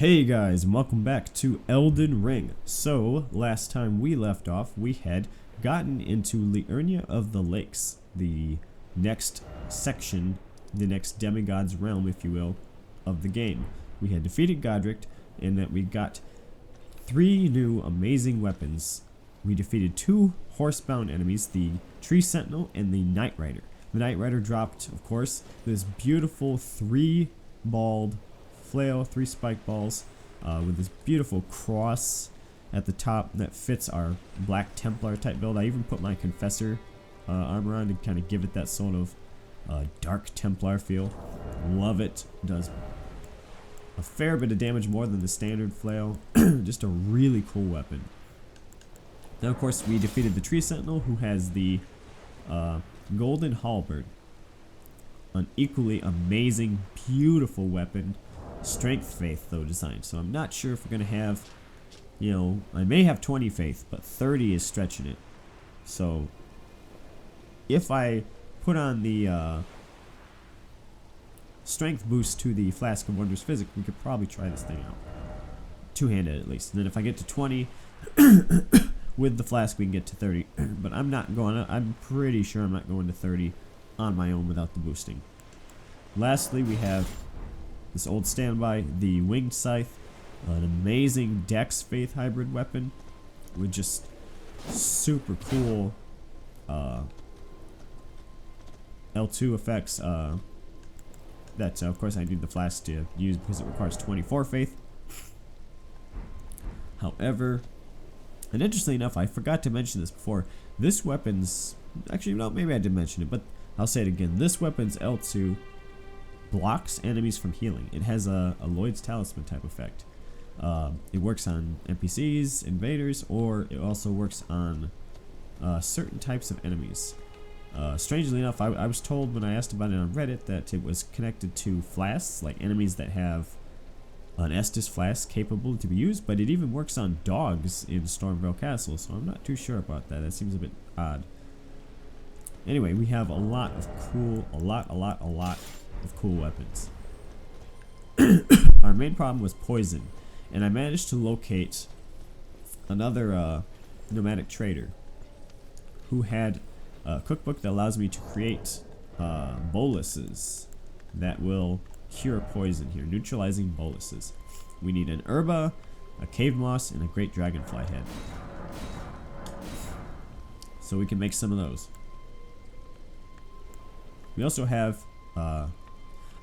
Hey guys, and welcome back to Elden Ring. So, last time we left off, we had gotten into Irina of the Lakes, the next section, the next demigod's realm, if you will, of the game. We had defeated Godric, and that we got 3 new amazing weapons. We defeated 2 horsebound enemies, the Tree Sentinel and the Knight Rider. The Knight Rider dropped, of course, this beautiful 3-balled flail, 3 spike balls, with this beautiful cross at the top that fits our Black Templar type build. I even put my Confessor armor on to kind of give it that sort of Dark Templar feel. Love it. Does a fair bit of damage, more than the standard flail. Just a really cool weapon. Now, of course, we defeated the Tree Sentinel, who has the Golden Halberd, an equally amazing, beautiful weapon. Strength faith though design, so I'm not sure if we're gonna have, I may have 20 faith, but 30 is stretching it. So if I put on the strength boost to the Flask of Wondrous Physic, we could probably try this thing out, two-handed at least. And then if I get to 20 with the flask, we can get to 30. But I'm pretty sure I'm not going to 30 on my own without the boosting. Lastly, we have this old standby, the Winged Scythe, an amazing Dex Faith hybrid weapon with just super cool L2 effects that of course I need the flask to use because it requires 24 faith. However, and interestingly enough, I forgot to mention this before, this weapon's, actually no, maybe I did mention it, but I'll say it again, this weapon's L2 blocks enemies from healing. It has a Lloyd's Talisman type effect. It works on NPCs, invaders, or it also works on certain types of enemies. Strangely enough, I was told when I asked about it on Reddit that it was connected to flasks, like enemies that have an Estus flask capable to be used, but it even works on dogs in Stormvale Castle, so I'm not too sure about that. That seems a bit odd. Anyway, we have a lot of cool, a lot of cool weapons. Our main problem was poison, and I managed to locate another nomadic trader who had a cookbook that allows me to create boluses that will cure poison here, neutralizing boluses. We need an herba, a cave moss, and a great dragonfly head, so we can make some of those. We also have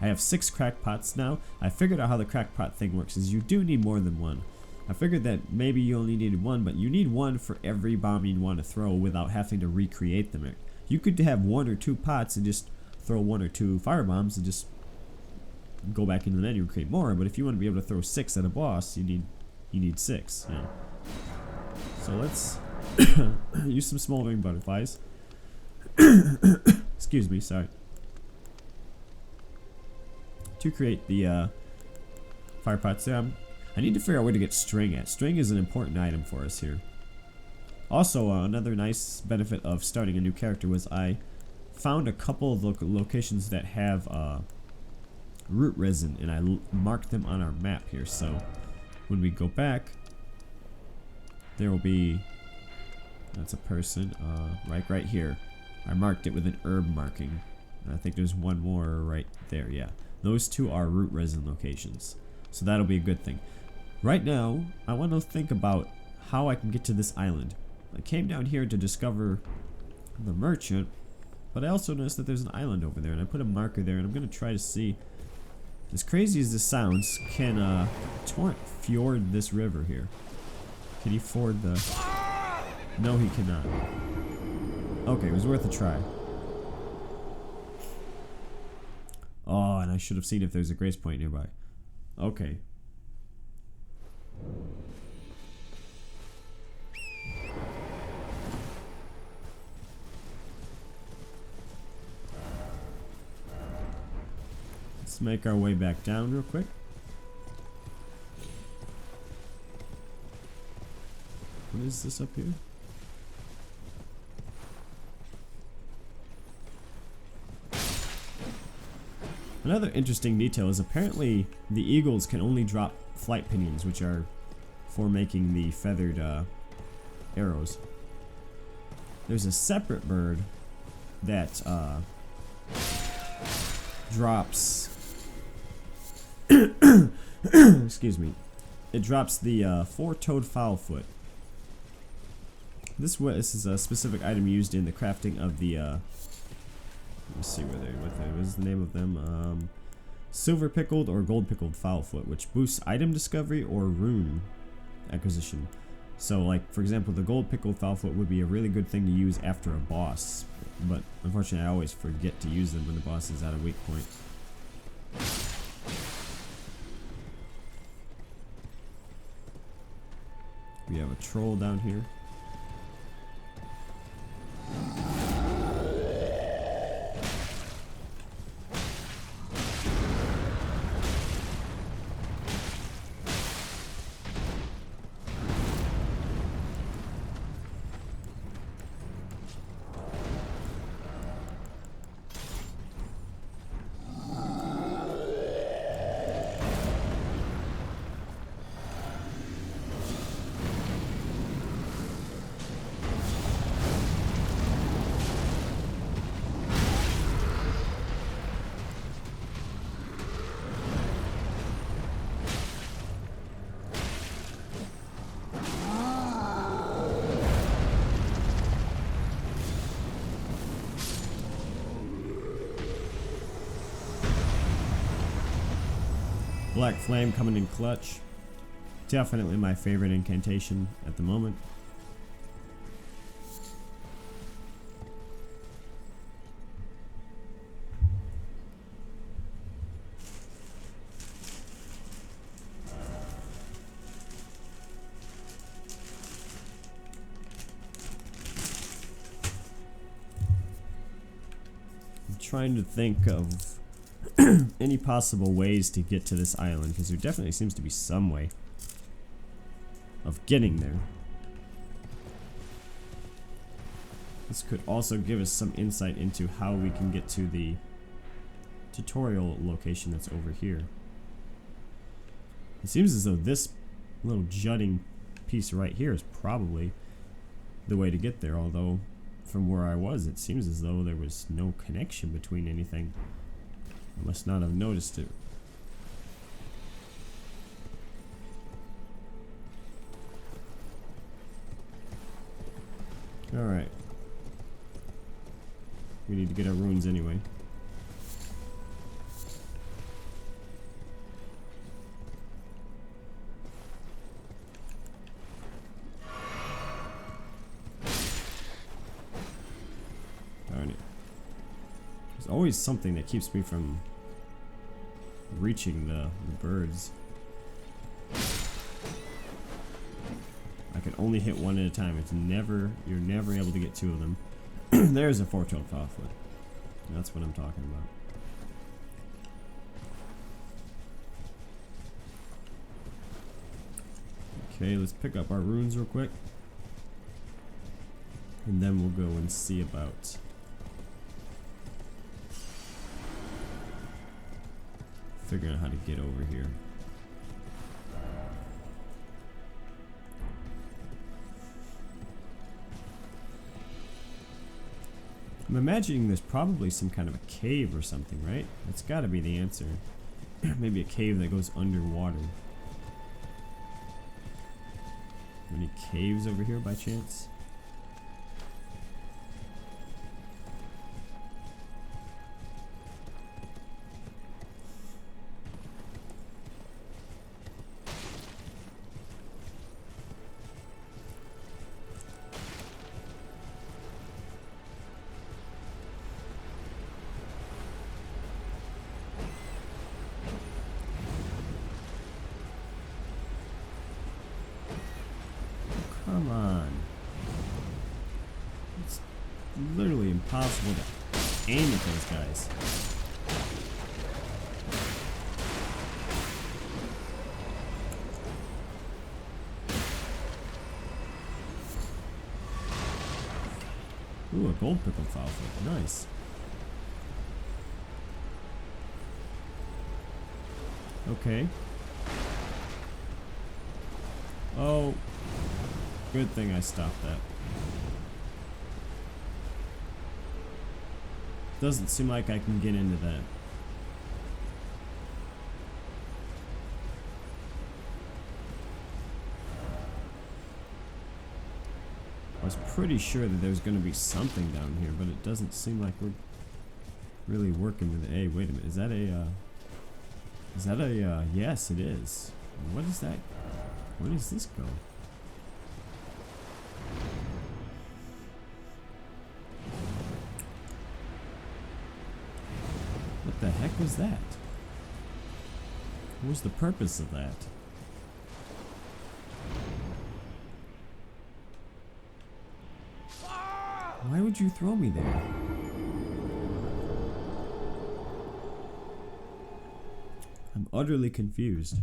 I have 6 crackpots now. I figured out how the crackpot thing works is you do need more than one. I figured that maybe you only needed one, but you need one for every bomb you want to throw without having to recreate them. You could have 1 or 2 pots and just throw 1 or 2 fire bombs and just go back into the menu and create more, but if you want to be able to throw 6 at a boss, you need 6. So let's use some smoldering butterflies. Excuse me, sorry. To create the fire pots. I need to figure out where to get string at. String is an important item for us here. Also, another nice benefit of starting a new character was I found a couple of locations that have root resin, and I marked them on our map here. So when we go back, there will be, that's a person, right here. I marked it with an herb marking. I think there's one more right there, yeah. Those 2 are root resin locations, so that'll be a good thing. Right now, I want to think about how I can get to this island. I came down here to discover the merchant, but I also noticed that there's an island over there, and I put a marker there, and I'm going to try to see, as crazy as this sounds, can Torrent fjord this river here? Can he ford the... No, he cannot. Okay, it was worth a try. Oh, and I should have seen if there's a grace point nearby. Okay. Let's make our way back down real quick. What is this up here? Another interesting detail is apparently the eagles can only drop flight pinions, which are for making the feathered arrows. There's a separate bird that drops excuse me, it drops the four-toed fowlfoot. This is a specific item used in the crafting of the let me see what is the name of them, silver pickled or gold pickled fowlfoot, which boosts item discovery or rune acquisition. So like, for example, the gold pickled fowlfoot would be a really good thing to use after a boss, but unfortunately I always forget to use them when the boss is at a weak point. We have a troll down here. Black Flame coming in clutch. Definitely my favorite incantation at the moment. I'm trying to think of any possible ways to get to this island, because there definitely seems to be some way of getting there. This could also give us some insight into how we can get to the tutorial location that's over here. It seems as though this little jutting piece right here is probably the way to get there, although from where I was it seems as though there was no connection between anything. I must not have noticed it. Alright. We need to get our runes anyway. Darn it. There's always something that keeps me from reaching the birds. I can only hit one at a time. It's never, you're never able to get two of them. There's a four-toed fowlfoot. That's what I'm talking about. Okay, let's pick up our runes real quick. And then we'll go and see about figuring out how to get over here. I'm imagining there's probably some kind of a cave or something, right? That's got to be the answer. Maybe a cave that goes underwater. Any caves over here by chance? Come on. It's literally impossible to aim at those guys. Ooh, a gold pickled fowlfoot. Nice. Okay. Oh. Good thing I stopped that. Doesn't seem like I can get into that. I was pretty sure that there's going to be something down here, but it doesn't seem like we're really working with it. Hey, wait a minute. Is that a, yes, it is. What is that? Where does this go? What the heck was that? What was the purpose of that? Why would you throw me there? I'm utterly confused.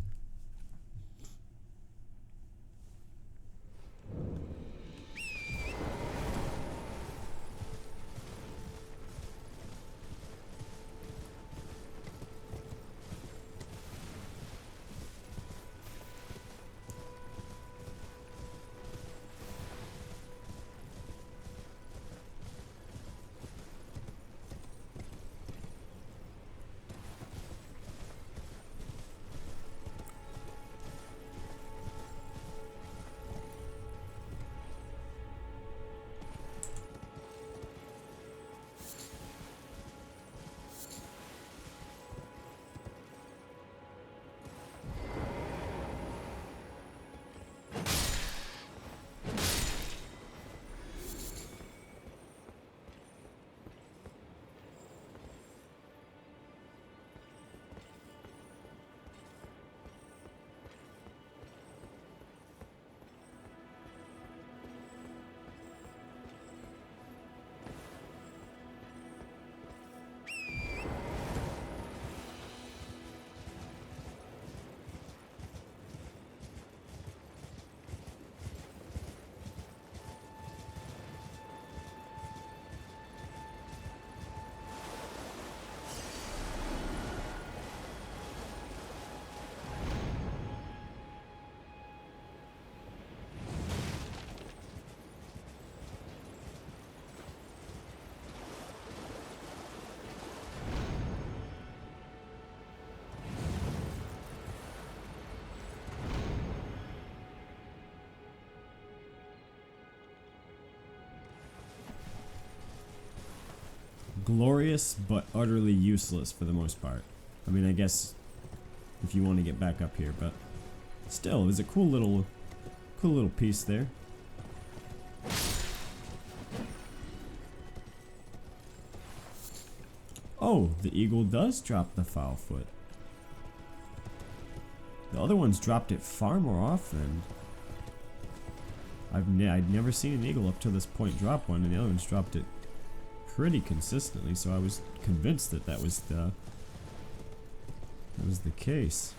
Glorious, but utterly useless for the most part. I mean, I guess if you want to get back up here, but still, it was a cool little piece there. Oh, the eagle does drop the foul foot. The other ones dropped it far more often. I'd never seen an eagle up to this point drop one, and the other ones dropped it pretty consistently, so I was convinced that that was the case.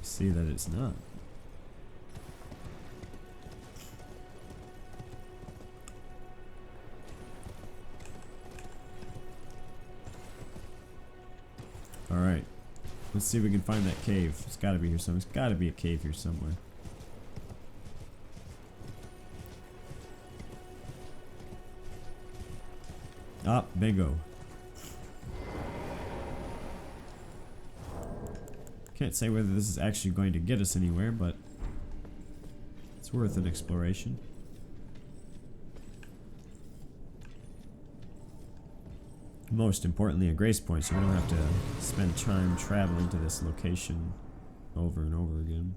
See that it's not. All right, let's see if we can find that cave. It's got to be here somewhere. It's got to be a cave here somewhere. Ah, bingo. Can't say whether this is actually going to get us anywhere, but it's worth an exploration. Most importantly, a grace point, so we don't have to spend time traveling to this location over and over again.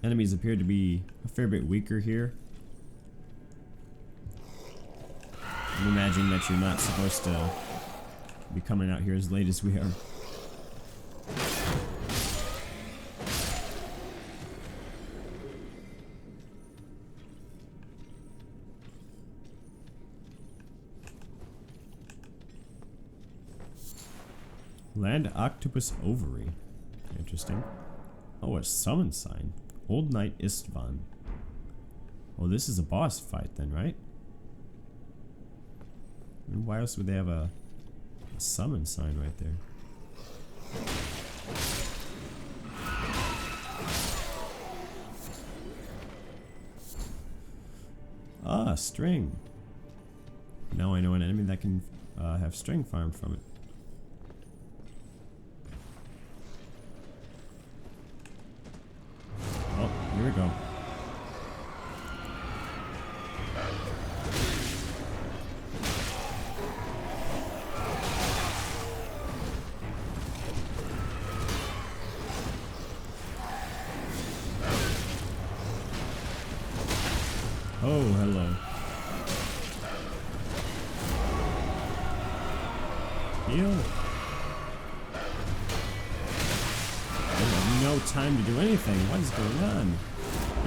Enemies appear to be a fair bit weaker here. I'm imagining that you're not supposed to be coming out here as late as we are. Land octopus ovary. Interesting. Oh, a summon sign. Old Knight Istvan. Oh, this is a boss fight then, right? And why else would they have a summon sign right there? Ah, string. Now I know an enemy that can have string farmed from it. Oh, here we go. Oh, hello. Heal. I have no time to do anything. What is going on?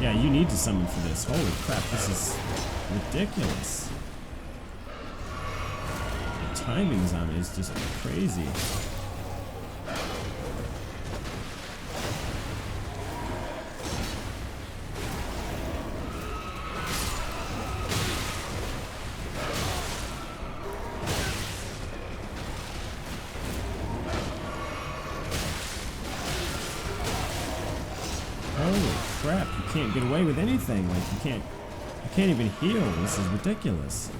Yeah, you need to summon for this. Holy crap, this is ridiculous. The timings on it is just crazy. Holy crap, you can't get away with anything. Like, you can't even heal. This is ridiculous.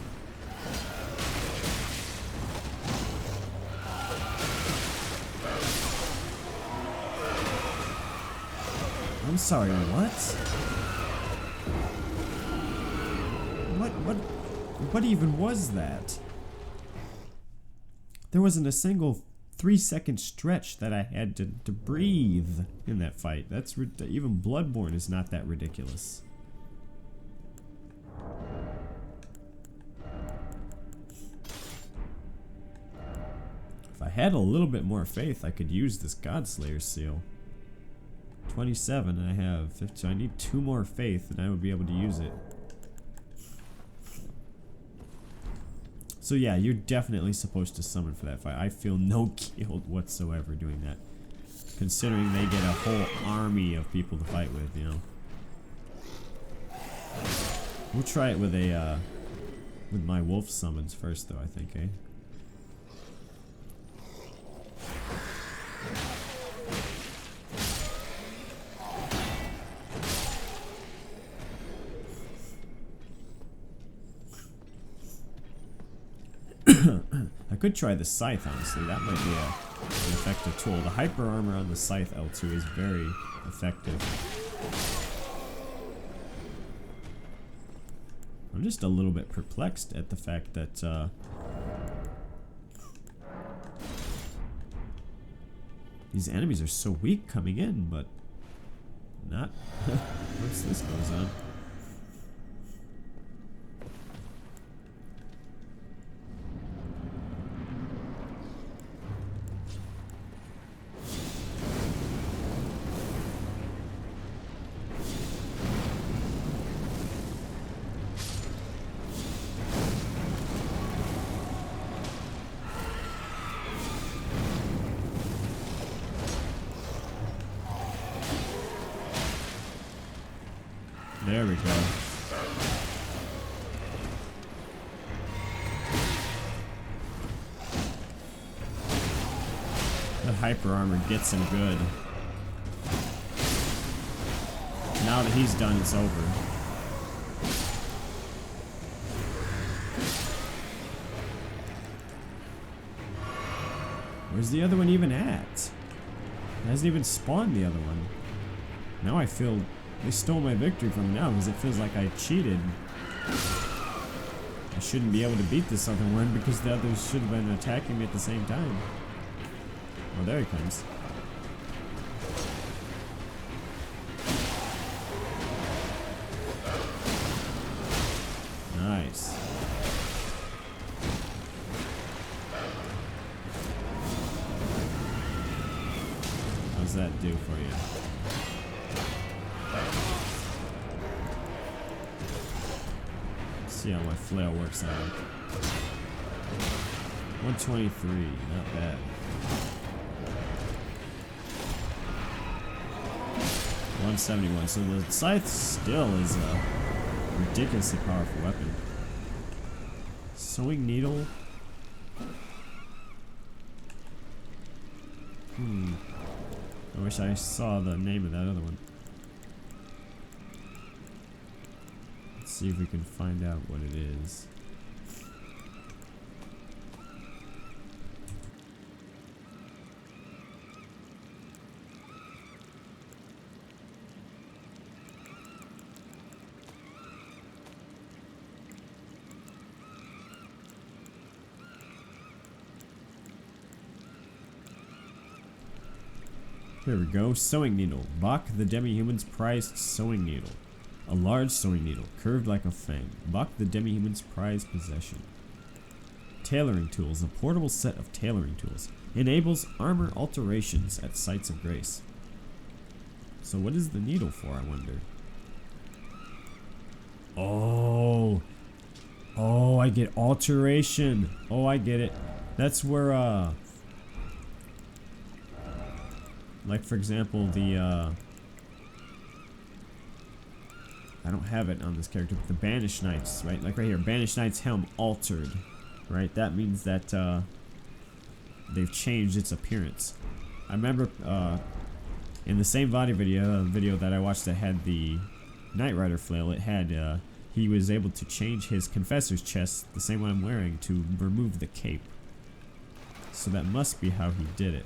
I'm sorry, what? What even was that? There wasn't a single 3-second stretch that I had to breathe in that fight. That's even Bloodborne is not that ridiculous. If I had a little bit more faith, I could use this Godslayer seal. 27 and I have 50, so I need 2 more faith and I would be able to use it. So yeah, you're definitely supposed to summon for that fight. I feel no guilt whatsoever doing that. Considering they get a whole army of people to fight with, you know. We'll try it with a with my wolf summons first though, I think, eh? I could try the scythe, honestly. That might be an effective tool. The hyper armor on the scythe L2 is very effective. I'm just a little bit perplexed at the fact that these enemies are so weak coming in, but not once this goes on. There we go. That hyper armor gets him good. Now that he's done, it's over. Where's the other one even at? It hasn't even spawned the other one. Now I feel they stole my victory from me now because it feels like I cheated. I shouldn't be able to beat this other one because the others should have been attacking me at the same time. Oh, there he comes. that do for you? Let's see how my flail works out. 123, not bad. 171. So the scythe still is a ridiculously powerful weapon. Sewing needle. I wish I saw the name of that other one. Let's see if we can find out what it is. Here we go. Sewing needle. Bach the demi-human's prized sewing needle. A large sewing needle, curved like a fang. Bach the demi-human's prized possession. Tailoring tools. A portable set of tailoring tools. Enables armor alterations at sites of grace. So what is the needle for, I wonder? Oh. Oh, I get alteration. Oh, I get it. That's where, like, for example, the, I don't have it on this character, but the Banished Knights, right? Like right here, Banished Knight's helm altered, right? That means that, they've changed its appearance. I remember, in the same body video that I watched that had the Knight Rider flail, it had, he was able to change his Confessor's chest, the same one I'm wearing, to remove the cape. So that must be how he did it.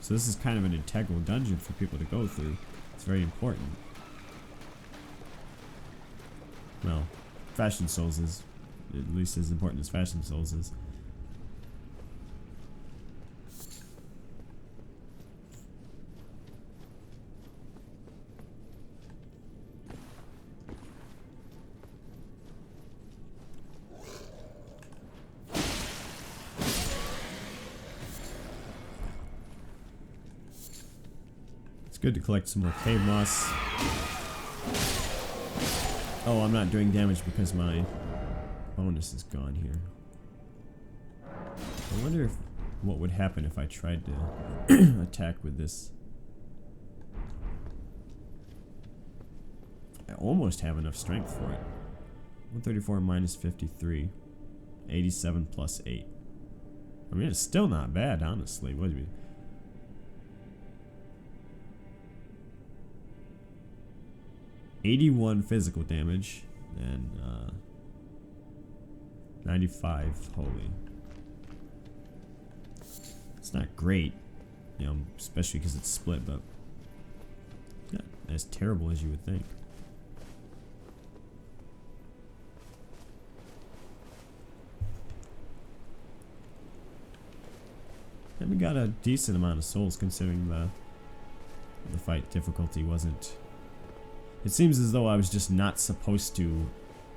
So this is kind of an integral dungeon for people to go through. It's very important. Well, Fashion Souls is at least as important as Fashion Souls is. Good to collect some more cave moss. Oh, I'm not doing damage because my bonus is gone here. I wonder what would happen if I tried to attack with this. I almost have enough strength for it. 134 minus 53. 87 plus 8. I mean, it's still not bad, honestly. What do you... 81 physical damage and 95 holy. It's not great, you know, especially because it's split, but not as terrible as you would think. And we got a decent amount of souls considering the fight difficulty wasn't. It seems as though I was just not supposed to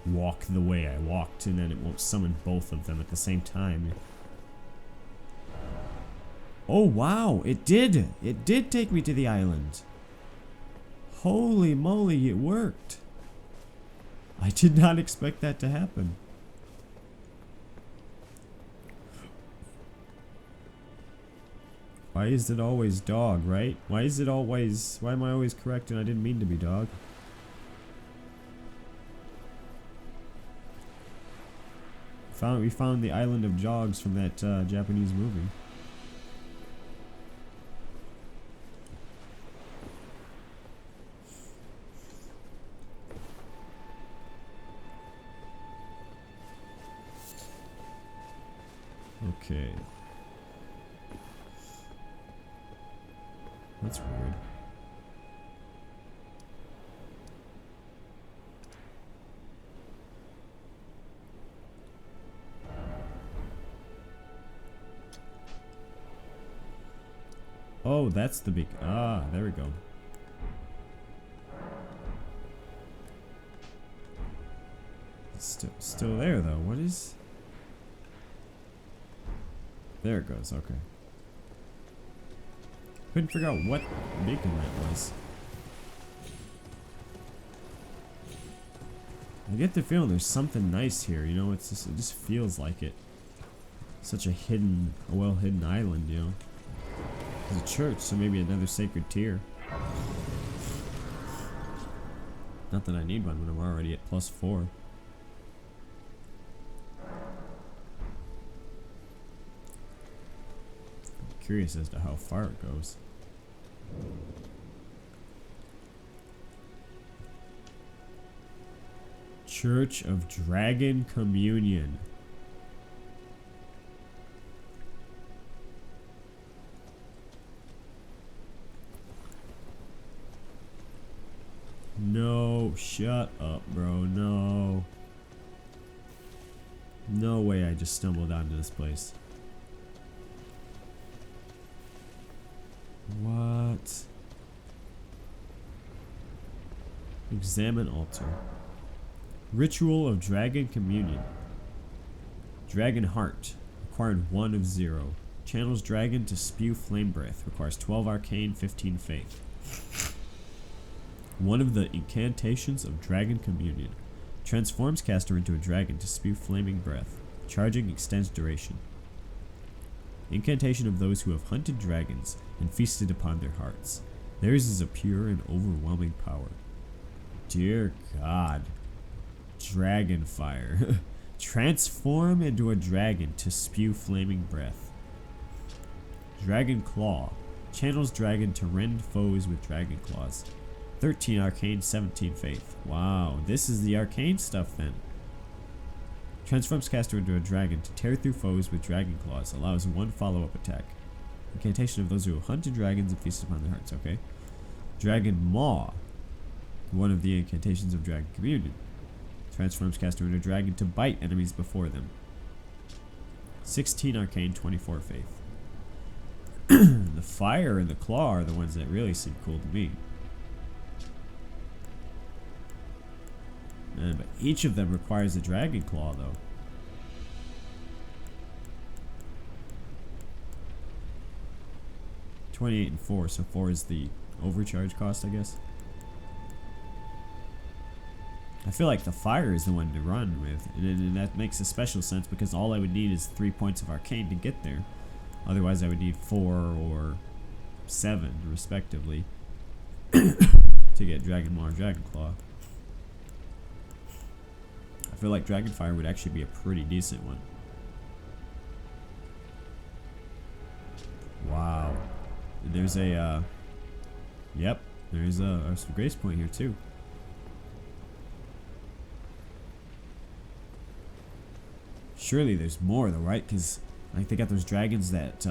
walk the way I walked, and then it won't summon both of them at the same time. Oh wow, it did! It did take me to the island. Holy moly, it worked. I did not expect that to happen. Why is it always dog, right? Why is it always... Why am I always correct and I didn't mean to be dog? We found the island of Jogs from that Japanese movie. Okay. That's weird. Oh, that's the big... Ah, there we go. It's still there, though. What is... There it goes, okay. Couldn't figure out what beacon that was. I get the feeling there's something nice here, you know, it just feels like it. Such a well-hidden island, you know. There's a church, so maybe another sacred tier. Not that I need one when I'm already at +4. I'm curious as to how far it goes. Church of Dragon Communion. No, shut up, bro. No. No way I just stumbled onto this place. What? Examine altar. Ritual of Dragon Communion. Dragon Heart. Required 1 of 0. Channels dragon to spew flame breath. Requires 12 arcane, 15 faith. One of the incantations of Dragon Communion. Transforms caster into a dragon to spew flaming breath. Charging extends duration. Incantation of those who have hunted dragons and feasted upon their hearts. Theirs is a pure and overwhelming power. Dear God. Dragon fire. Transform into a dragon to spew flaming breath. Dragon claw. Channels dragon to rend foes with dragon claws. 13 arcane, 17 faith. Wow, this is the arcane stuff then. Transforms caster into a dragon to tear through foes with dragon claws. Allows 1 follow-up attack. Incantation of those who have hunted dragons and feasted upon their hearts. Okay. Dragon maw. One of the incantations of Dragon Communion. Transforms caster into a dragon to bite enemies before them. 16 arcane, 24 faith. The fire and the claw are the ones that really seem cool to me. But each of them requires a dragon claw, though. $28 and 4, so 4 is the overcharge cost, I guess. I feel like the fire is the one to run with, and that makes a special sense because all I would need is 3 points of arcane to get there. Otherwise, I would need 4 or 7, respectively, to get Dragon Maw or Dragon Claw. I feel like Dragon Fire would actually be a pretty decent one. Wow. And there's a, yep, there's a grace point here too. Surely there's more though, right? Because like they got those dragons that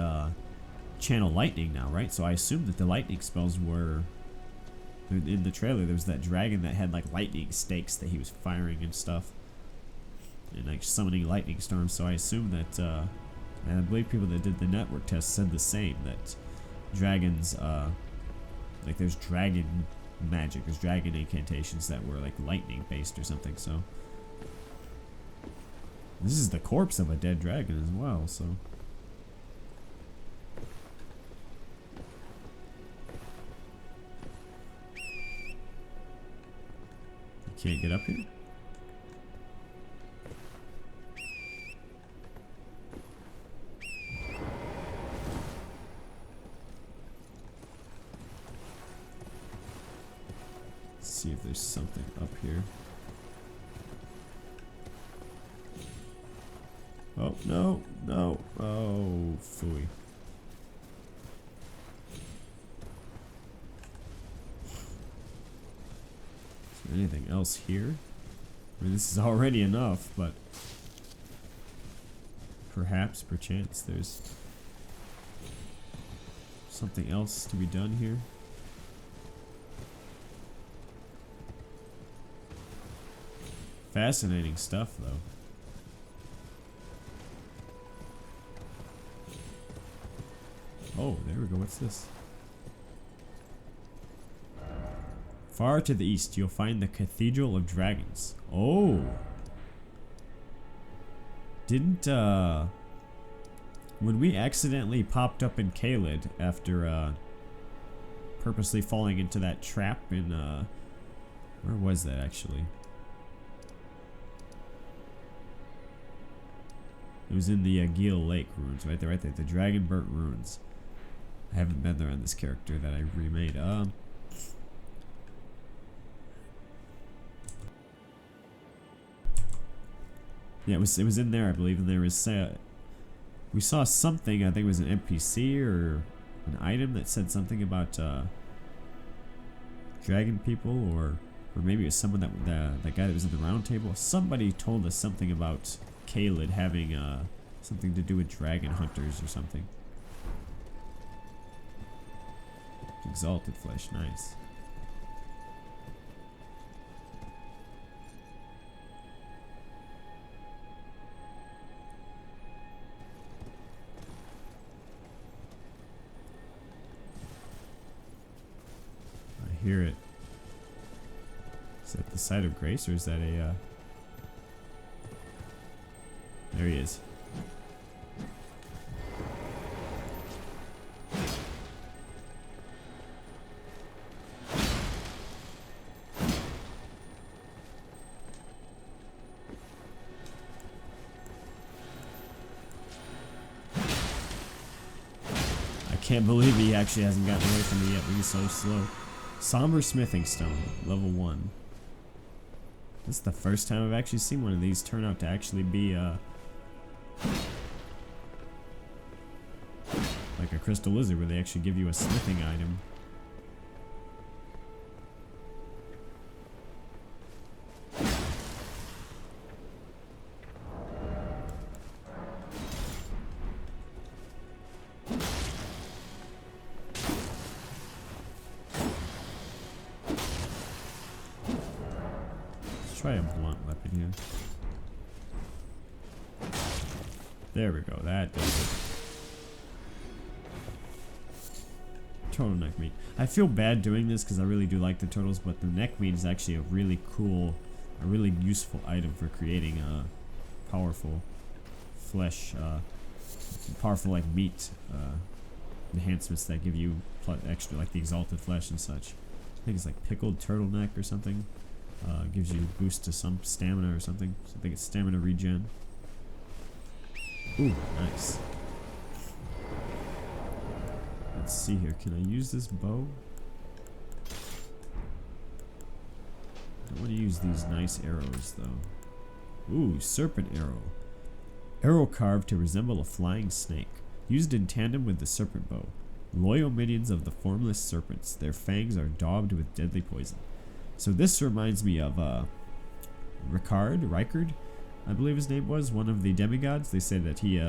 channel lightning now, right? So I assume that the lightning spells were in the trailer. There was that dragon that had like lightning stakes that he was firing and stuff, and like summoning lightning storms. So I assume that, and I believe people that did the network test said the same, that dragons, like there's dragon magic, there's dragon incantations that were like lightning based or something. So this is the corpse of a dead dragon as well, so. You can't get up here? Let's see if there's something up here. Oh, no, no. Oh, phooey. Is there anything else here? I mean, this is already enough, but perhaps, perchance, there's something else to be done here. Fascinating stuff, though. Oh, there we go. What's this? Far to the east, you'll find the Cathedral of Dragons. Oh. Didn't, when we accidentally popped up in Caelid after, purposely falling into that trap in, where was that actually? It was in the Gil Lake ruins, right there, the Dragon Burnt ruins. I haven't been there on this character that I remade. Yeah, it was in there, I believe, and there was we saw something. I think it was an NPC or an item that said something about dragon people, or maybe it was someone that guy that was in the round table. Somebody told us something about Caelid having something to do with dragon hunters or something. Exalted flesh, nice. I hear it. Is that the site of grace, or is that a there he is. I can't believe he actually hasn't gotten away from me yet, but he's so slow. Somber Smithing Stone, level 1. This is the first time I've actually seen one of these turn out to actually be like a crystal lizard, where they actually give you a smithing item. Try a blunt weapon here. There we go, that does it. Turtleneck meat. I feel bad doing this because I really do like the turtles, but the neck meat is actually a really cool, a really useful item for creating powerful flesh, powerful like meat enhancements that give you extra, like the exalted flesh and such. I think it's like pickled turtleneck or something. Gives you a boost to some stamina or something. So I think it's stamina regen. Ooh, nice. Let's see here. Can I use this bow? I want to use these nice arrows though. Ooh, serpent arrow. Arrow carved to resemble a flying snake. Used in tandem with the serpent bow. Loyal minions of the formless serpents. Their fangs are daubed with deadly poison. So this reminds me of Ricard, I believe his name was, one of the demigods. They said that he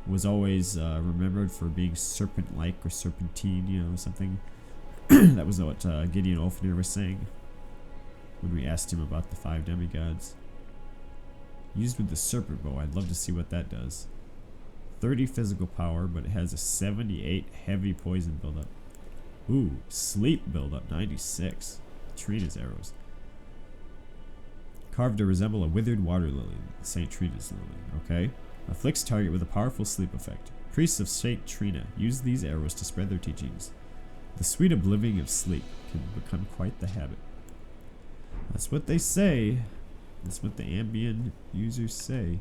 was always remembered for being serpent-like or serpentine, you know, something. That was what Gideon Olfnir was saying when we asked him about the 5 demigods. Used with the serpent bow, I'd love to see what that does. 30 physical power, but it has a 78 heavy poison buildup. Ooh, sleep buildup, 96. Trina's arrows. Carved to resemble a withered water lily, St. Trina's lily, okay? Afflicts target with a powerful sleep effect. Priests of St. Trina use these arrows to spread their teachings. The sweet oblivion of sleep can become quite the habit. That's what they say. That's what the Ambien users say.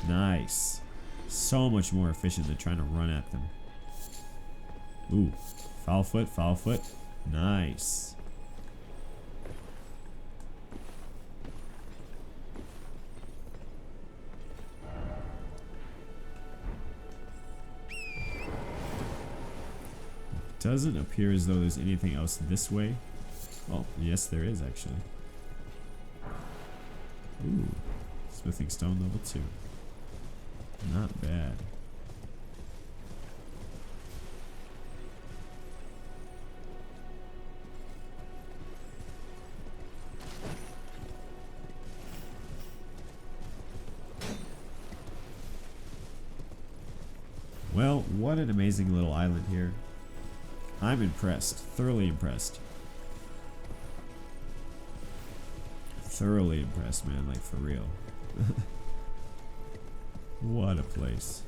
Nice. So much more efficient than trying to run at them. Ooh, foul foot, foul foot. Nice. Doesn't appear as though there's anything else this way. Oh, yes there is actually. Ooh, smithing stone level 2. Not bad. Well, what an amazing little island here. I'm impressed. Thoroughly impressed. Thoroughly impressed, man. Like, for real. What a place.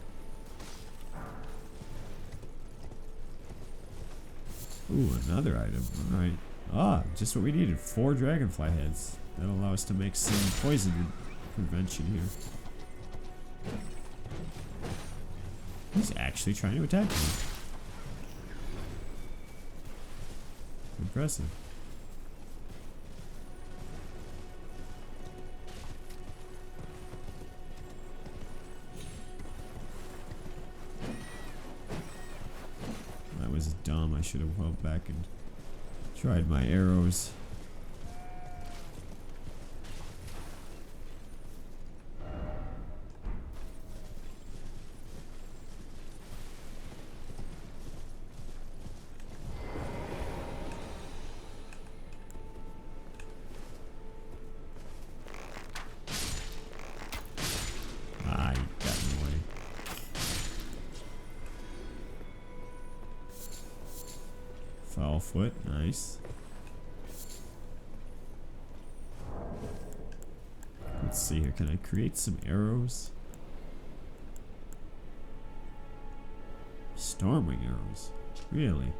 Ooh, another item. Alright. Ah, just what we needed. 4 dragonfly heads. That'll allow us to make some poison prevention here. He's actually trying to attack me. Impressive. That was dumb. I should have held back and tried my arrows. Foul foot, nice. Let's see here, can I create some arrows? Stormwing arrows, really?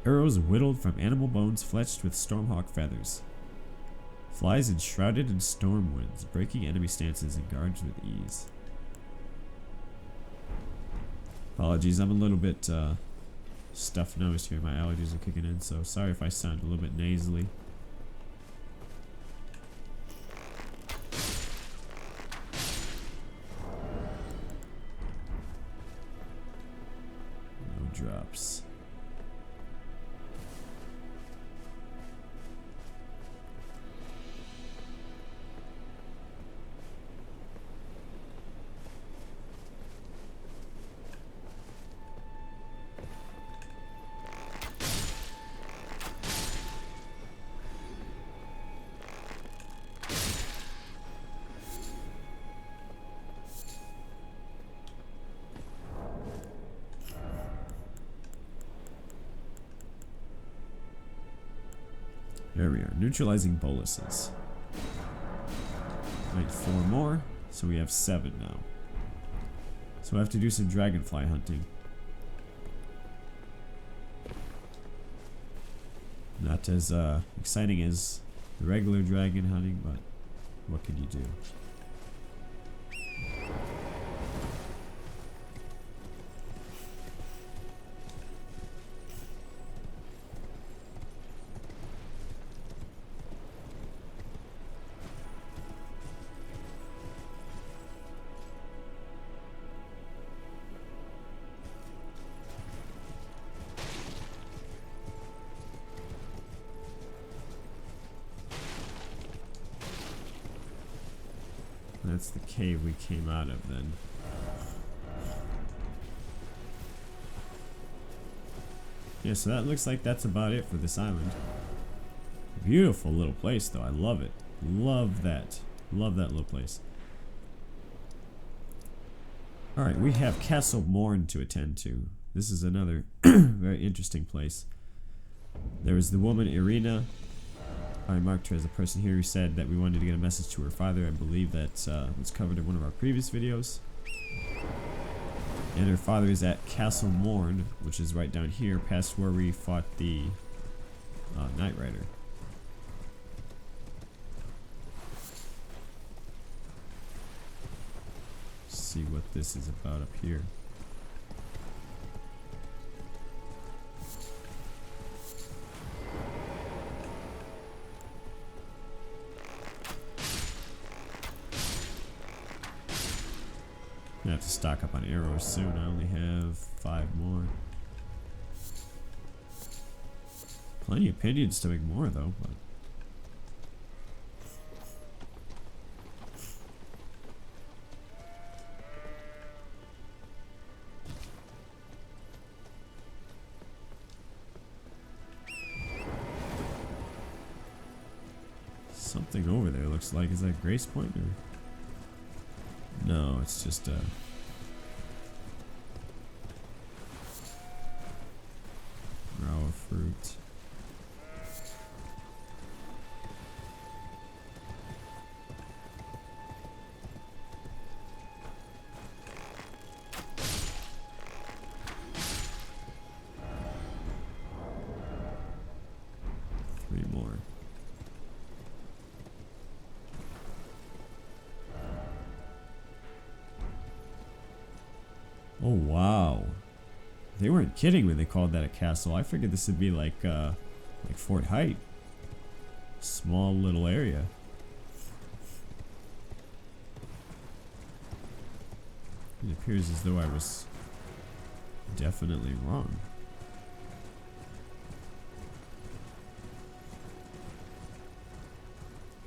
Arrows whittled from animal bones fletched with stormhawk feathers. Flies enshrouded in storm winds, breaking enemy stances and guards with ease. Apologies, I'm a little bit stuffed-nosed here. My allergies are kicking in, so sorry if I sound a little bit nasally. No drops. There we are, neutralizing boluses. Wait, 4 more, so we have 7 now. So I have to do some dragonfly hunting. Not as exciting as the regular dragon hunting, but what can you do? That's the cave we came out of then. Yeah, so that looks like that's about it for this island. Beautiful little place though, I love it. Love that. Love that little place. Alright, we have Castle Morne to attend to. This is another very interesting place. There was the woman Irina. I marked her as a person here who said that we wanted to get a message to her father. I believe that was covered in one of our previous videos. And her father is at Castle Morne, which is right down here, past where we fought the Knight Rider. Let's see what this is about up here. I have to stock up on arrows soon. I only have 5 more. Plenty of pinions to make more though, but something over there looks like. Is that Grace Point or? No, it's just raw fruit. Oh wow. They weren't kidding when they called that a castle. I figured this would be like Fort Height. Small little area. It appears as though I was definitely wrong.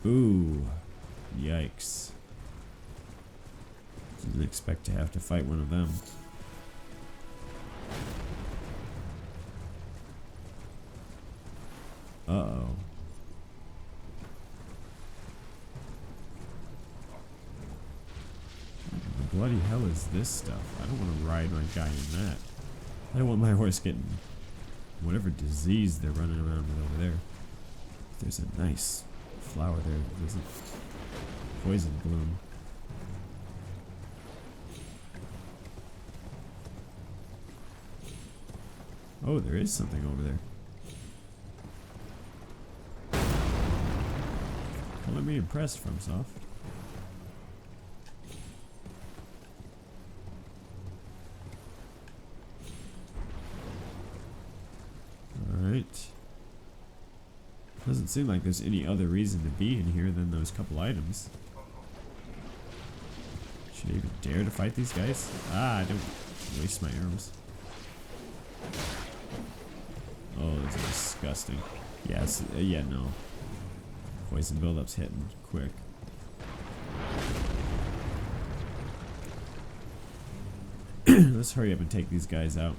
Ooh. Yikes. Didn't expect to have to fight one of them. Uh-oh. What the bloody hell is this stuff? I don't want to ride my guy in that. I don't want my horse getting whatever disease they're running around with over there. There's a nice flower there. There's a poison bloom. Oh, there is something over there. Color me impressed, FromSoft. Alright. Doesn't seem like there's any other reason to be in here than those couple items. Should I even dare to fight these guys? Ah, I don't waste my arrows. Oh, those are disgusting. Yes, yeah, no. Poison buildup's hitting quick. Let's hurry up and take these guys out.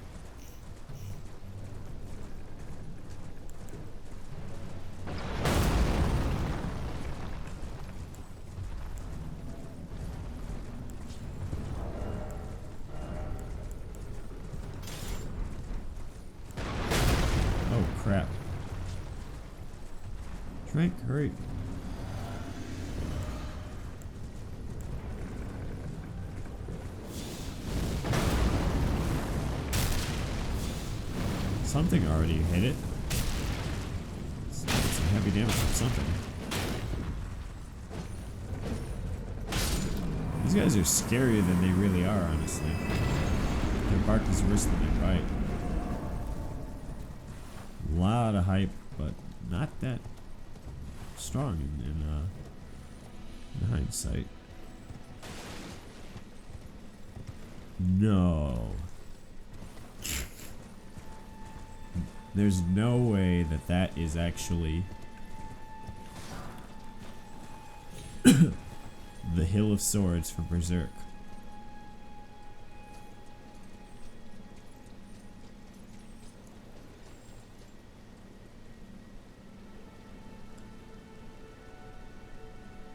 Oh crap. Drink, hurry. Something already hit it. Some heavy damage from something. These guys are scarier than they really are, honestly. Their bark is worse than their bite. A lot of hype, but not that strong in hindsight. No. There's no way that that is actually the Hill of Swords from Berserk.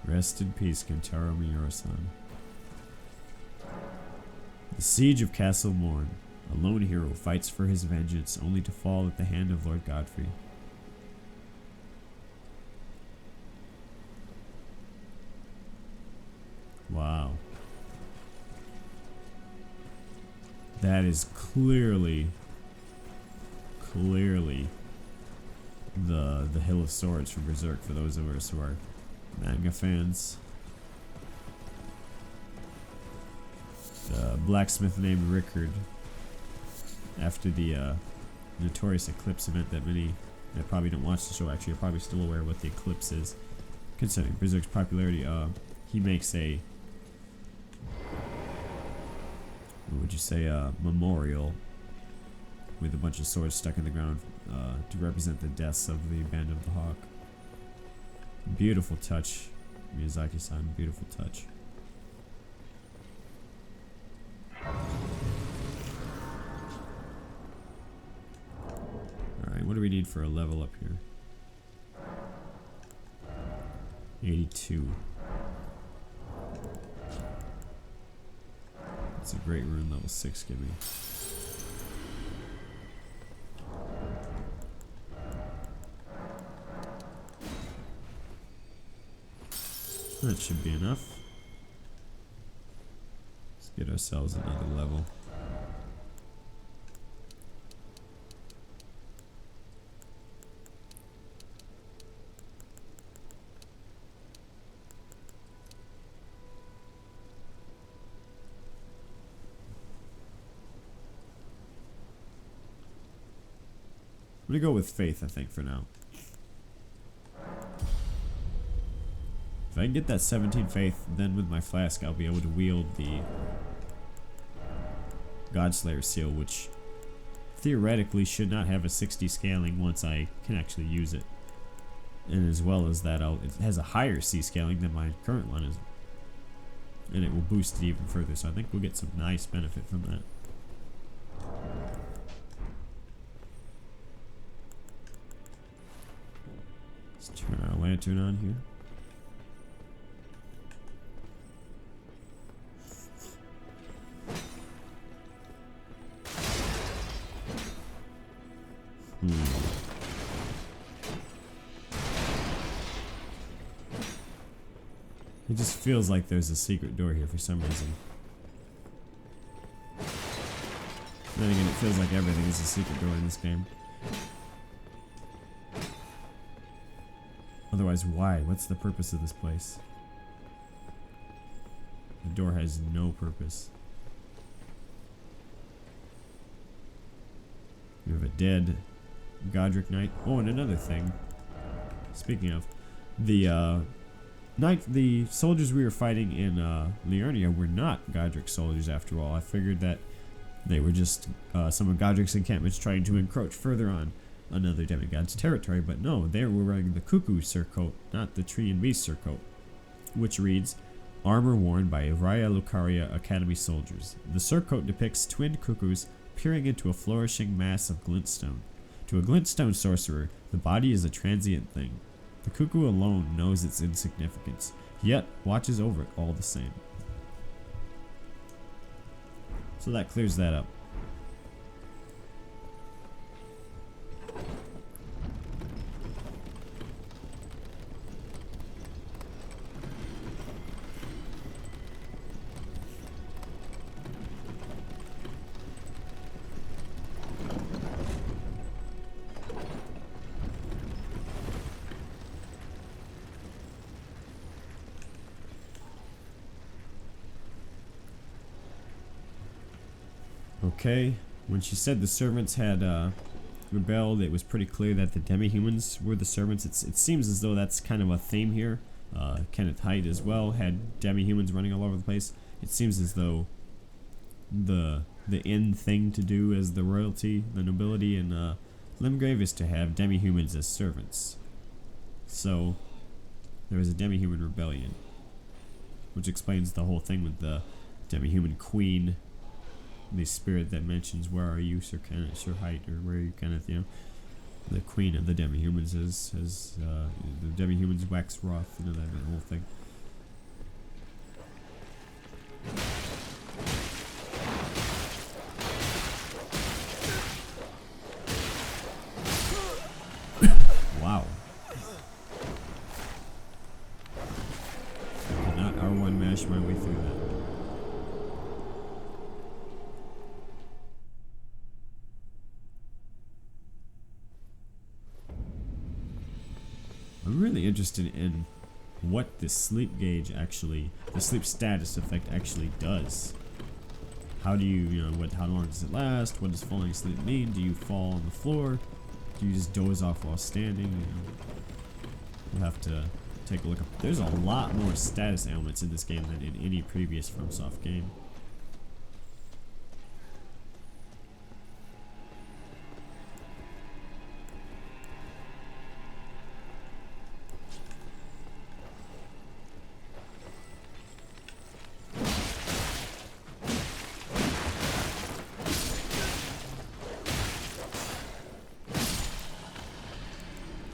Rest in peace, Kentaro Miura-san. The Siege of Castle Morne. A lone hero fights for his vengeance, only to fall at the hand of Lord Godfrey. Wow. That is clearly the Hill of Swords from Berserk for those of us who are manga fans. The blacksmith named Rickard, after the notorious Eclipse event that many that probably don't watch the show actually are probably still aware of what the Eclipse is. Considering Berserk's popularity, he makes a, what would you say, memorial with a bunch of swords stuck in the ground to represent the deaths of the Band of the Hawk. Beautiful touch, Miyazaki-san, beautiful touch. What do we need for a level up here? 82. That's a great rune, level 6, give me. That should be enough. Let's get ourselves another level. I'm gonna go with faith, I think, for now. If I can get that 17 faith, then with my flask I'll be able to wield the Godslayer seal, which theoretically should not have a 60 scaling once I can actually use it. And as well as that, it has a higher C scaling than my current one is. And it will boost it even further, so I think we'll get some nice benefit from that. Let's turn our lantern on here. It just feels like there's a secret door here for some reason. Then again, it feels like everything is a secret door in this game. Otherwise, why? What's the purpose of this place? The door has no purpose. You have a dead Godric Knight. Oh, and another thing. Speaking of, the soldiers we were fighting in Liurnia were not Godric soldiers after all. I figured that they were just some of Godric's encampments trying to encroach further on another demigod's territory, but no, they were wearing the cuckoo surcoat, not the tree and beast surcoat, which reads, armor worn by Raya Lucaria Academy soldiers. The surcoat depicts twin cuckoos peering into a flourishing mass of glintstone. To a glintstone sorcerer, the body is a transient thing. The cuckoo alone knows its insignificance, yet watches over it all the same. So that clears that up. Okay, when she said the servants had rebelled, it was pretty clear that the demi-humans were the servants. It seems as though that's kind of a theme here. Kenneth Haidt as well had demi-humans running all over the place. It seems as though the end thing to do as the royalty, the nobility in Limgrave is to have demi-humans as servants. So there was a demi-human rebellion, which explains the whole thing with the demi-human queen. The spirit that mentions, where are you, Sir Kenneth, Sir Haidt, or where are you, Kenneth, you know. The queen of the demi-humans is the demi-humans wax wroth, you know, that whole thing. Wow. I cannot R1 mash my way through that. I'm really interested in what this sleep gauge actually, the sleep status effect actually does. How do you know, how long does it last? What does falling asleep mean? Do you fall on the floor? Do you just doze off while standing? You know, we'll have to take a look. There's a lot more status ailments in this game than in any previous FromSoft game.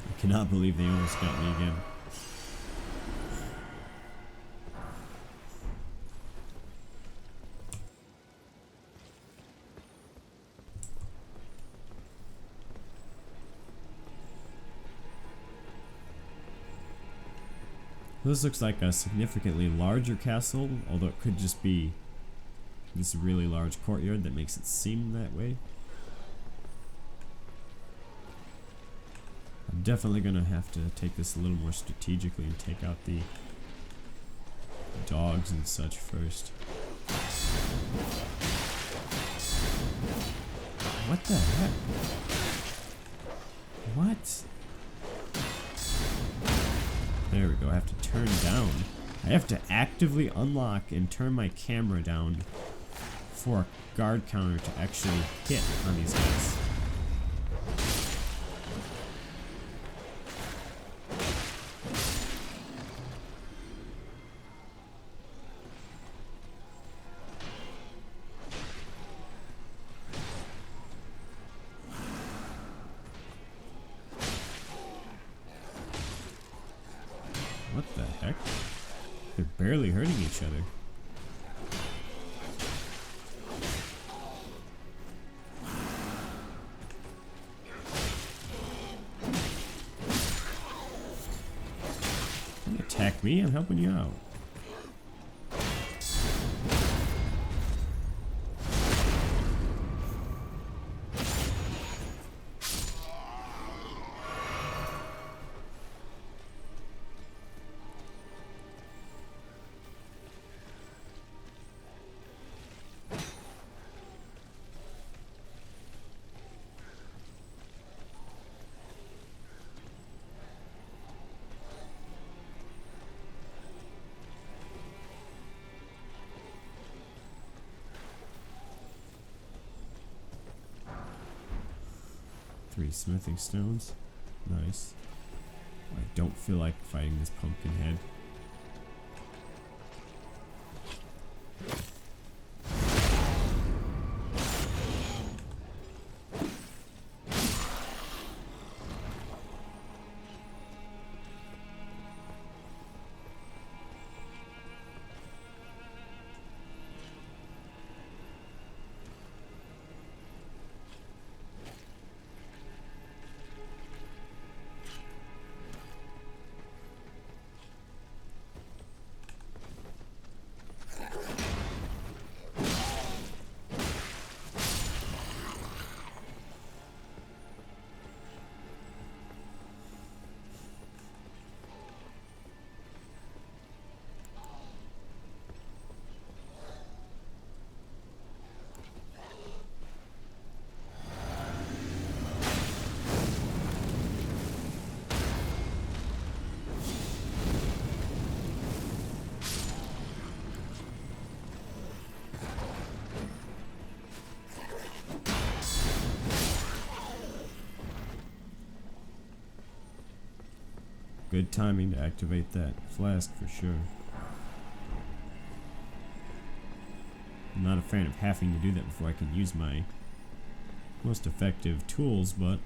I cannot believe they almost got me again. This looks like a significantly larger castle, although it could just be this really large courtyard that makes it seem that way. I'm definitely gonna have to take this a little more strategically and take out the dogs and such first. What the heck? What? There we go. I have to turn down. I have to actively unlock and turn my camera down for a guard counter to actually hit on these guys. What the heck? They're barely hurting each other. Don't attack me, I'm helping you out. Three smithing stones. Nice. I don't feel like fighting this pumpkin head. Good timing to activate that flask for sure. I'm not a fan of having to do that before I can use my most effective tools, but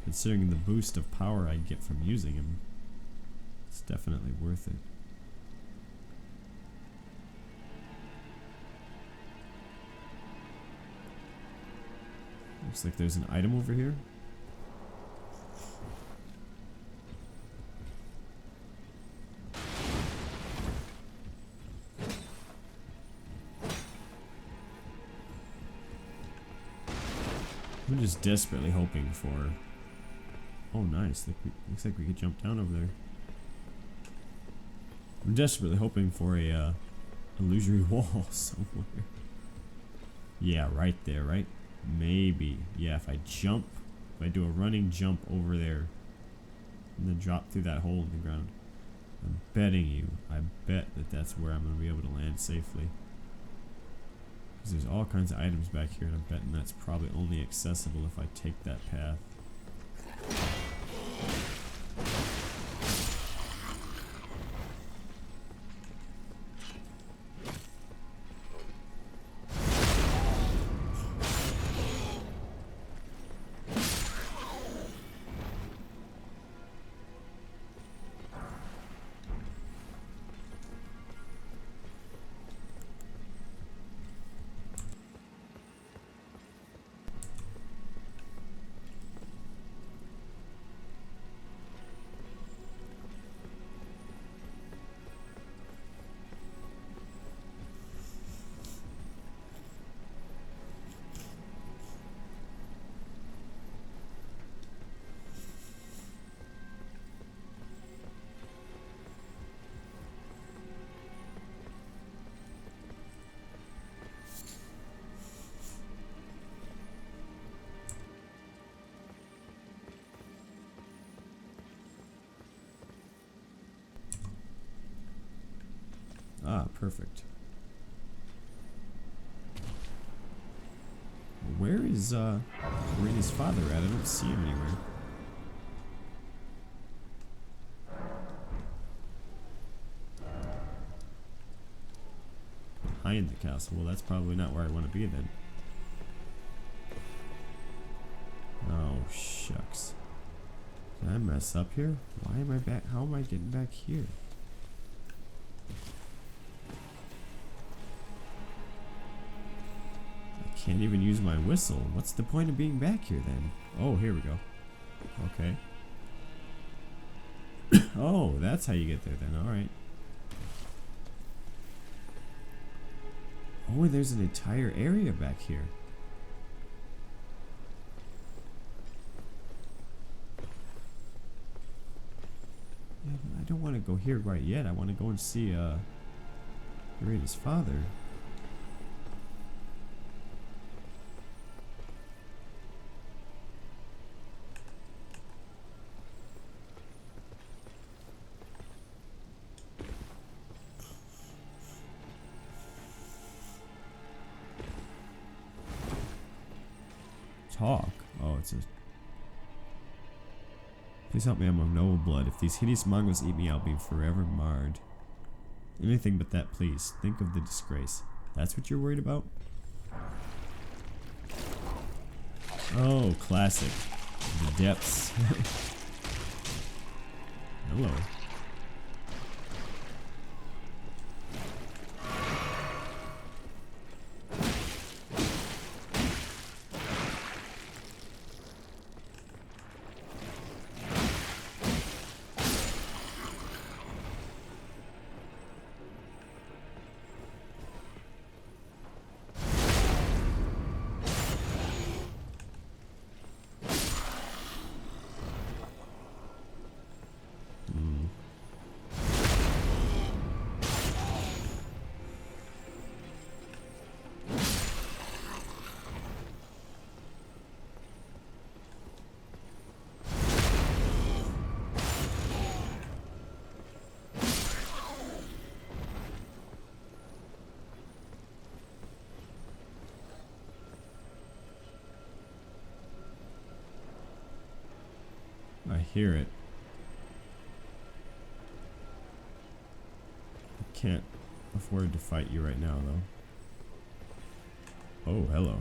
considering the boost of power I get from using them, it's definitely worth it. Looks like there's an item over here. I'm just desperately hoping for... Oh, nice. Looks like we could jump down over there. I'm desperately hoping for a illusory wall somewhere. Yeah, right there, right? Maybe. Yeah, if I jump, if I do a running jump over there and then drop through that hole in the ground, I'm betting you, I bet that that's where I'm going to be able to land safely. Because there's all kinds of items back here, and I'm betting that's probably only accessible if I take that path. Ah, perfect. Where is Irina's father at? I don't see him anywhere. Behind the castle. Well, that's probably not where I want to be then. Oh, shucks. Did I mess up here? Why am I back? How am I getting back here? I can't even use my whistle. What's the point of being back here then? Oh, here we go. Okay. Oh, that's how you get there then. Alright. Oh, there's an entire area back here. Yeah, but I don't want to go here right yet. I want to go and see Irina's father. Talk? Oh, it's a... Please help me, I'm of noble blood. If these hideous mongrels eat me, I'll be forever marred. Anything but that, please. Think of the disgrace. That's what you're worried about? Oh, classic. The depths. Hello. I hear it. I can't afford to fight you right now, though. Oh, hello.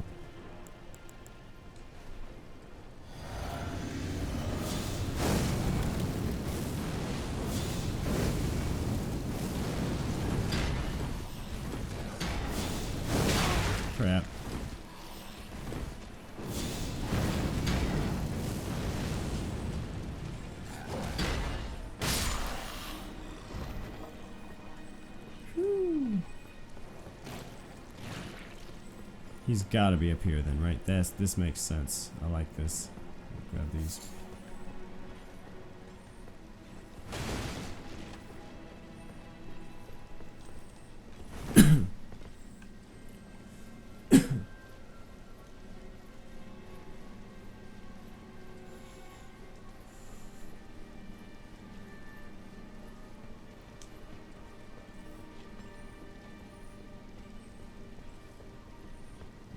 Crap. He's got to be up here then, right? This makes sense. I like this. Grab these.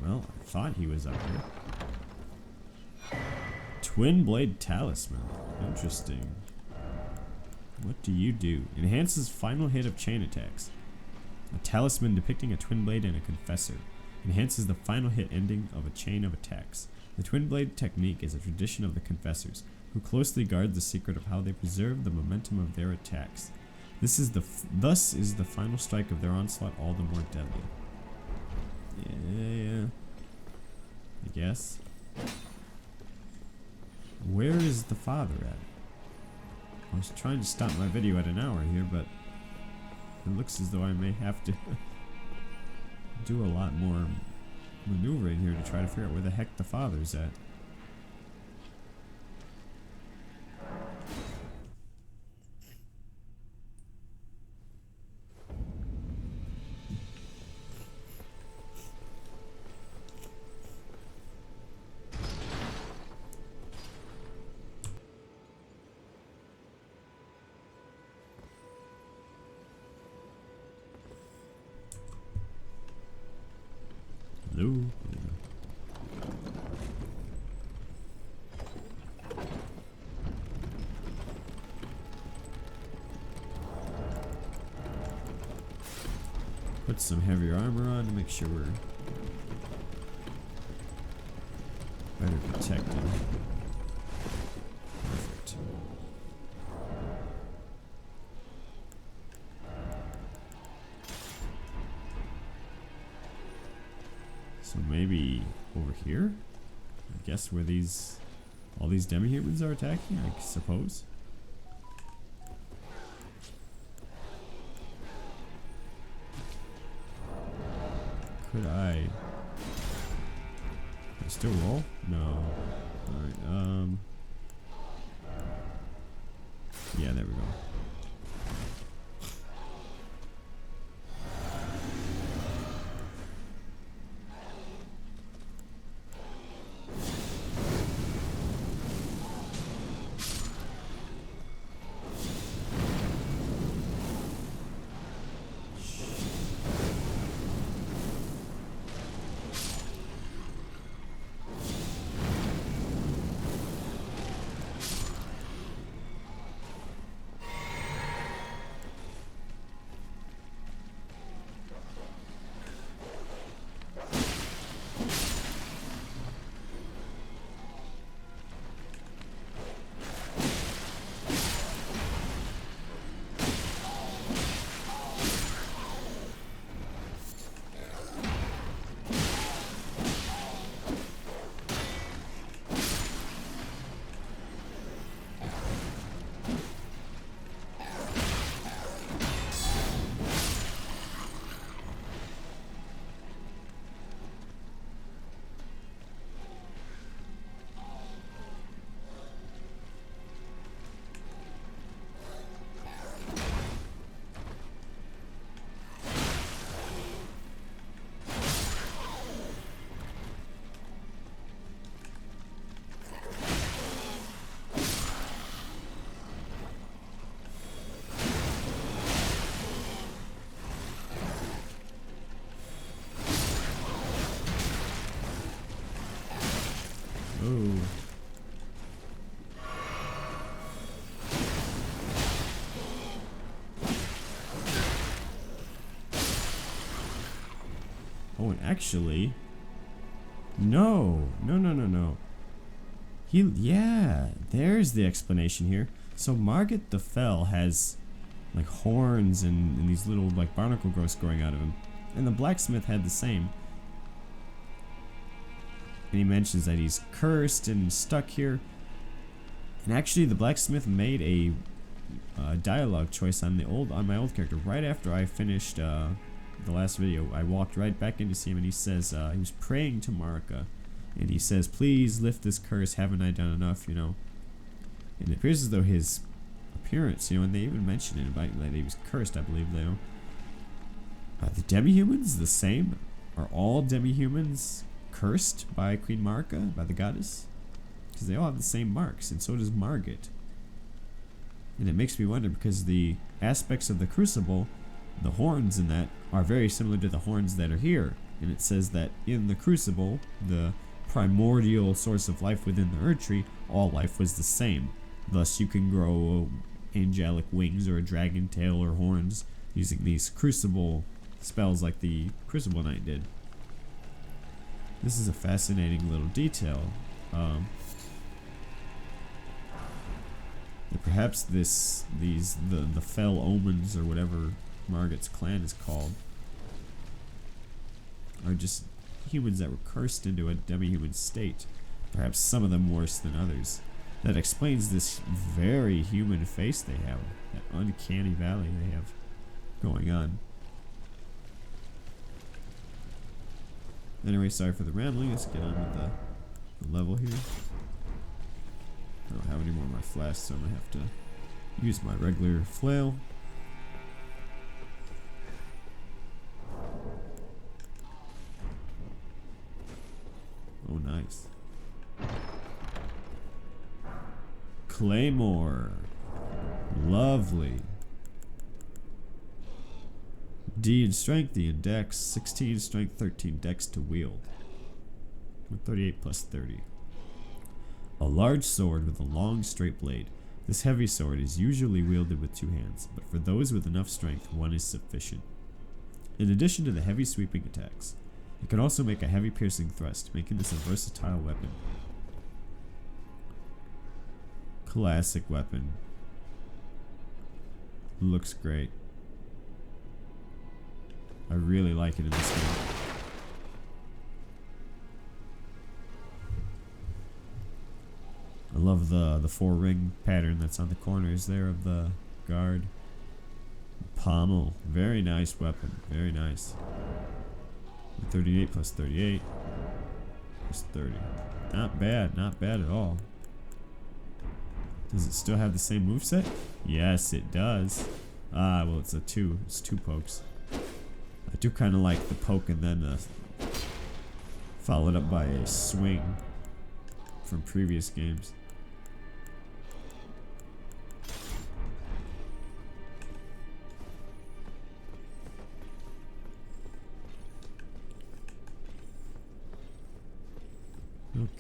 Well, I thought he was up here. Twin Blade Talisman. Interesting. What do you do? Enhances final hit of chain attacks. A talisman depicting a twin blade and a confessor. Enhances the final hit ending of a chain of attacks. The twin blade technique is a tradition of the confessors, who closely guard the secret of how they preserve the momentum of their attacks. Thus is the final strike of their onslaught all the more deadly. Yeah, I guess. Where is the father at? I was trying to stop my video at an hour here, but it looks as though I may have to do a lot more maneuvering here to try to figure out where the heck the father's at. Hello? There you go. Put some heavier armor on to make sure we're better protected. Perfect. So maybe over here? I guess where all these demi-humans are attacking, I suppose. Could I still roll? No. Alright, yeah, there we go. Oh. Oh, and actually, no. Yeah, there's the explanation here. So Margit the Fell has like horns and these little like barnacle growths growing out of him, and the blacksmith had the same. And he mentions that he's cursed and stuck here. And actually, the blacksmith made a dialogue choice on my old character right after I finished the last video. I walked right back in to see him, and he says he was praying to Marika, and he says, "Please lift this curse. Haven't I done enough?" You know. And it appears as though his appearance, you know, and they even mention it about that he was cursed. I believe they don't. The demi-humans the same? Are all demi-humans cursed by Queen Marika, by the goddess? Because they all have the same marks, and so does Margit. And it makes me wonder, because the aspects of the crucible, the horns in that, are very similar to the horns that are here. And it says that in the crucible, the primordial source of life within the Earth Tree, all life was the same. Thus you can grow angelic wings or a dragon tail or horns using these crucible spells like the Crucible Knight did. This is a fascinating little detail. That perhaps the fell omens, or whatever Margit's clan is called, are just humans that were cursed into a demi-human state. Perhaps some of them worse than others. That explains this very human face they have, that uncanny valley they have going on. Anyway, sorry for the rambling. Let's get on with the level here. I don't have any more of my flasks, so I'm going to have to use my regular flail. Oh, nice. Claymore. Lovely. D in strength, E in dex, 16 strength, 13 dex to wield. 38 plus 30. A large sword with a long straight blade. This heavy sword is usually wielded with 2 hands, but for those with enough strength, 1 is sufficient. In addition to the heavy sweeping attacks, it can also make a heavy piercing thrust, making this a versatile weapon. Classic weapon. Looks great. I really like it in this game. I love the 4-ring pattern that's on the corners there of the guard. Pommel. Very nice weapon. Very nice. 38 plus 38 plus 30. Not bad. Not bad at all. Does it still have the same moveset? Yes, it does. Ah, well, it's a 2. It's 2 pokes. I do kind of like the poke and then followed up by a swing from previous games.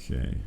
Okay.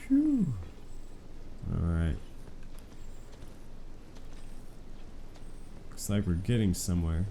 Phew. Alright. Looks like we're getting somewhere.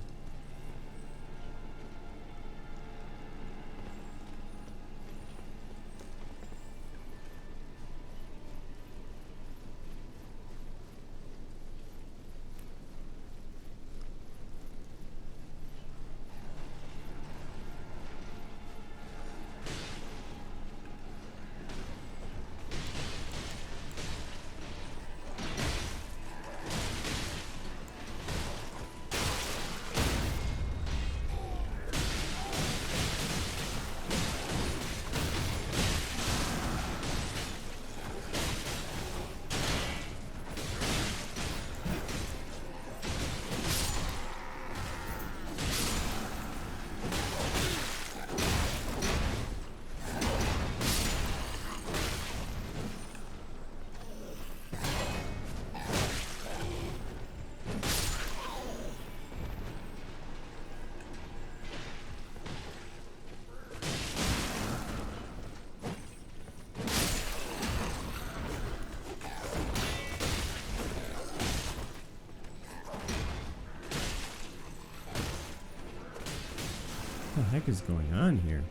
What the heck is going on here?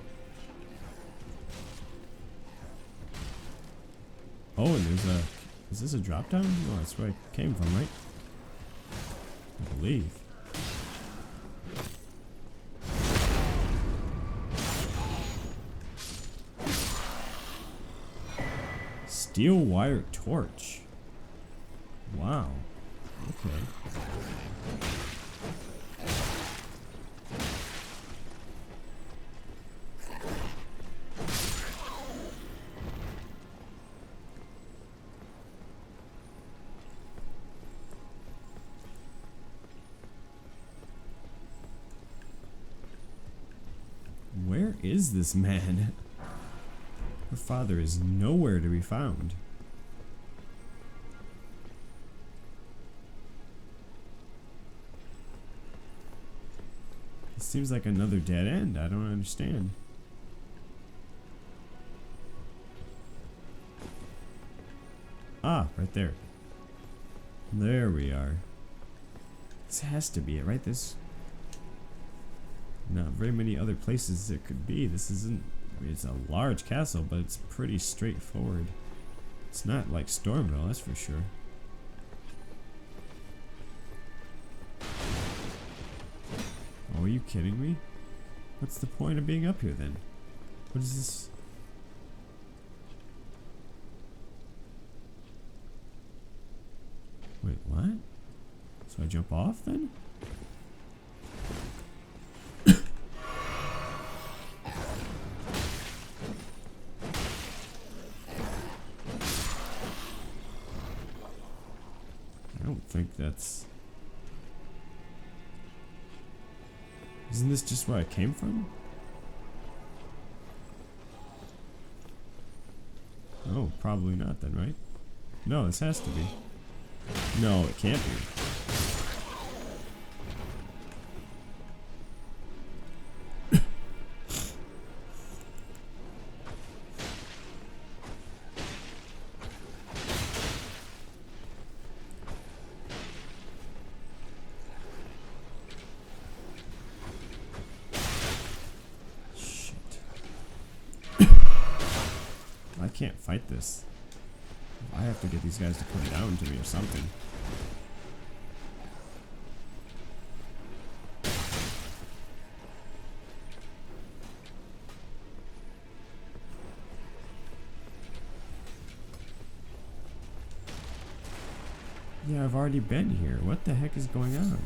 Oh, and there's a... Is this a drop down? Oh, that's where I came from, right? I believe. Steel wire torch. Wow. Okay. Where is this man? Her father is nowhere to be found. It seems like another dead end. I don't understand. Ah, right there. There we are. This has to be it, right? There's not very many other places it could be. This isn't... I mean, it's a large castle, but it's pretty straightforward. It's not like Stormville, that's for sure. are you kidding me? What's the point of being up here then? What is this? Wait, what? So I jump off then? I don't think that's... Isn't this just where I came from? Oh, probably not then, right? No, this has to be. No, it can't be. I can't fight this. I have to get these guys to come down to me or something. Yeah, I've already been here. What the heck is going on?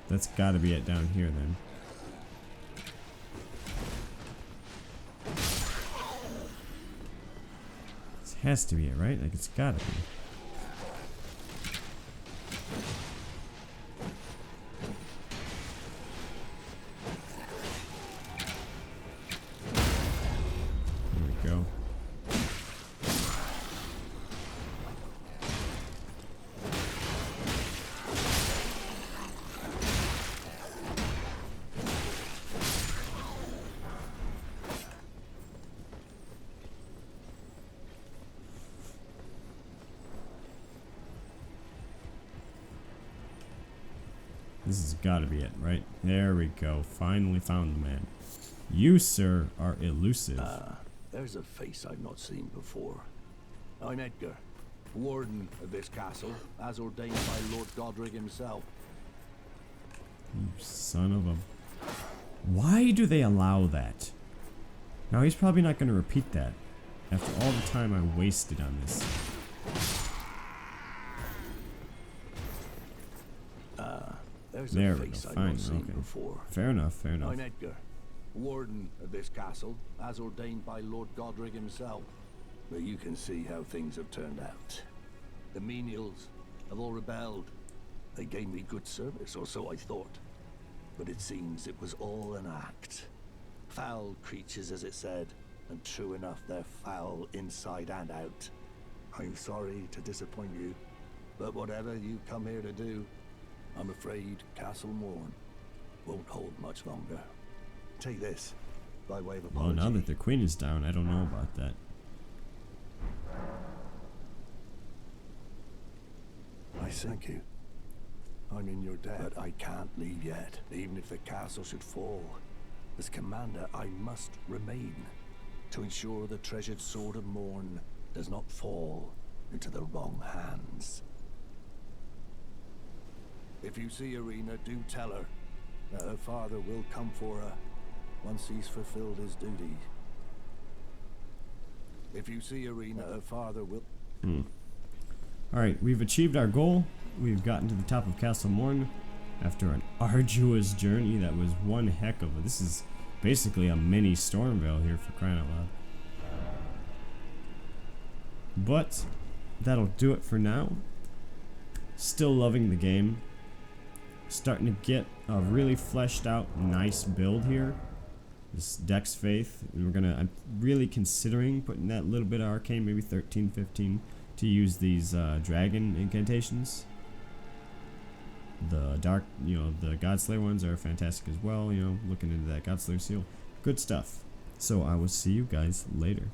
That's gotta be it down here then. This has to be it, right? Like it's gotta be. There we go. This has got to be it, right? There we go. Finally found the man. You, sir, are elusive. There's a face I've not seen before. I'm Edgar, warden of this castle, as ordained by Lord Godric himself. You son of a... Why do they allow that? Now, he's probably not going to repeat that after all the time I wasted on this. There's There a we go. face I've Fine. not seen Okay. before. Fair enough. Fair enough. I'm Edgar, warden of this castle, as ordained by Lord Godric himself. But you can see how things have turned out. The menials have all rebelled. They gave me good service, or so I thought. But it seems it was all an act. Foul creatures, as it said, and true enough, they're foul inside and out. I'm sorry to disappoint you, but whatever you come here to do, I'm afraid Castle Morne won't hold much longer. Take this, by way of apology. Well, now that the queen is down, I don't know about that. I thank you. I'm in your debt, but I can't leave yet, even if the castle should fall. As commander, I must remain, to ensure the treasured sword of Morne does not fall into the wrong hands. If you see Irina, do tell her that her father will come for her once he's fulfilled his duty. If you see Irina, her father will... Alright, we've achieved our goal. We've gotten to the top of Castle Morne after an arduous journey that was one heck of a... This is basically a mini Stormvale here, for crying out loud. But that'll do it for now. Still loving the game. Starting to get a really fleshed out, nice build here. this Dex Faith, and I'm really considering putting that little bit of arcane, maybe 13, 15, to use these dragon incantations. The dark, the Godslayer ones are fantastic as well. Looking into that Godslayer seal, good stuff. So I will see you guys later.